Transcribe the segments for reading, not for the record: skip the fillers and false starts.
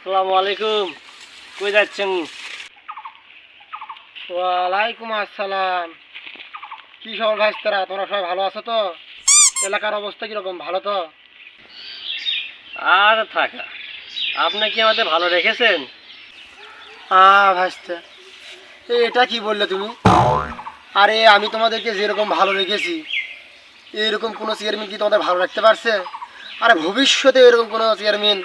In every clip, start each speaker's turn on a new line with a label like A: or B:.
A: আসসালামু আলাইকুম। কই যাচ্ছেন?
B: ওয়ালাইকুম আসসালাম। কি খবর ভাইস্তারা, তোমরা সবাই ভালো আছো তো? এলাকার অবস্থা কিরকম, ভালো তো?
A: আর থাকা, আপনি কি আমাদের ভালো রেখেছেন?
B: ভাইস্তা, এটা কি বললে তুমি? আরে আমি তোমাদেরকে যেরকম ভালো রেখেছি, এরকম কোনো চেয়ারম্যান কি তোমাদের ভালো রাখতে পারছে? আরে ভবিষ্যতে এরকম কোনো চেয়ারম্যান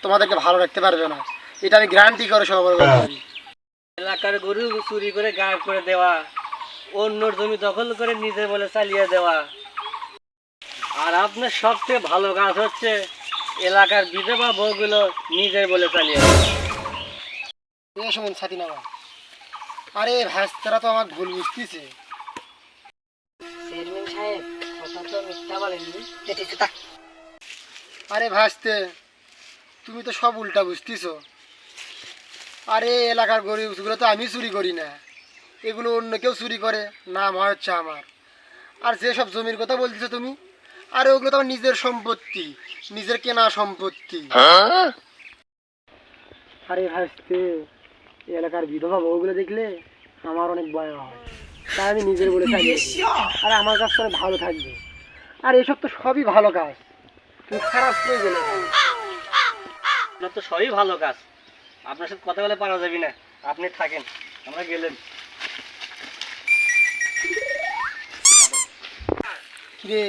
B: তোমাদেরকে ভালো রাখতে পারবে না, এটা আমি গ্যারান্টি করে সবার বলতে পারি।
A: এলাকার গরু চুরি করে গায়েব করে দেওয়া, অন্যর জমি দখল করে নিজে বলে চালিয়ে দেওয়া, আর আপনার সবচেয়ে ভালো কাজ হচ্ছে এলাকার বিধবা বউগুলো নিজের বলে চালিয়ে দেওয়া।
B: শুনুন সাথী নামা, আরে ভাইস্তারা তো আমাকে ভুল বুঝতেছে।
C: চেয়ারম্যান সাহেব, কথা তো মিথ্যা বলেননি।
B: আরে ভাসতে, তুমি তো সব উল্টা বুঝতেছো। আরে এলাকার গরিবগুলো তো আমি চুরি করি না, এগুলো অন্য কেউ চুরি করে, নাম হয় হচ্ছে আমার। আর যেসব জমির কথা বলতেছো তুমি, আরে ওগুলো তো আমার নিজের সম্পত্তি, নিজের কেনা সম্পত্তি। আরে ভাসতে, এলাকার বিধবা বউগুলো দেখলে আমার অনেক ভয় হয়, তাই আমি নিজের বলে চালিয়ে দিই। আর আমার কাছ থেকে ভালো থাকবে। আর এসব তো সবই ভালো কাজ, তুমি খারাপ করে গেলে।
A: আপনার তো সবই ভালো কাজ, আপনার সাথে কথা বলে পারা যাবে না। আপনি থাকেন, আমরা গেলেন।
B: কিরে,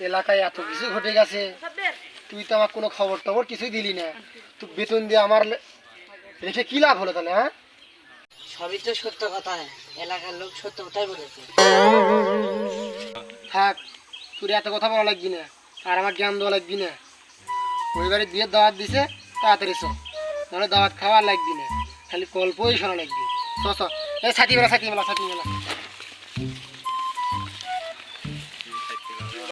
B: এলাকায় এত কিছু ঘটে গেছে, তুই তো আমার কোনো খবর টবর কিছুই দিলি না। তুই বেতন দিয়ে আমার রেখে কি লাভ হলো তাহলে? হ্যাঁ,
C: সবই তো সত্য কথা, এলাকার লোক সত্য কথাই বলেছে।
B: থাক, তোর এত কথা বলা লাগবি না, আর আমার জ্ঞান দেওয়া লাগবি না। ওই বাড়ি বিয়ের দাওয়াত দিছে, তাড়াতাড়ি চ, নাহলে দাওয়াত খাওয়া লাগবি না, খালি গল্পই শোনা লাগবি। চ চ, এই ছাতি মেলা, ছাতি মেলা, ছাতি মেলা।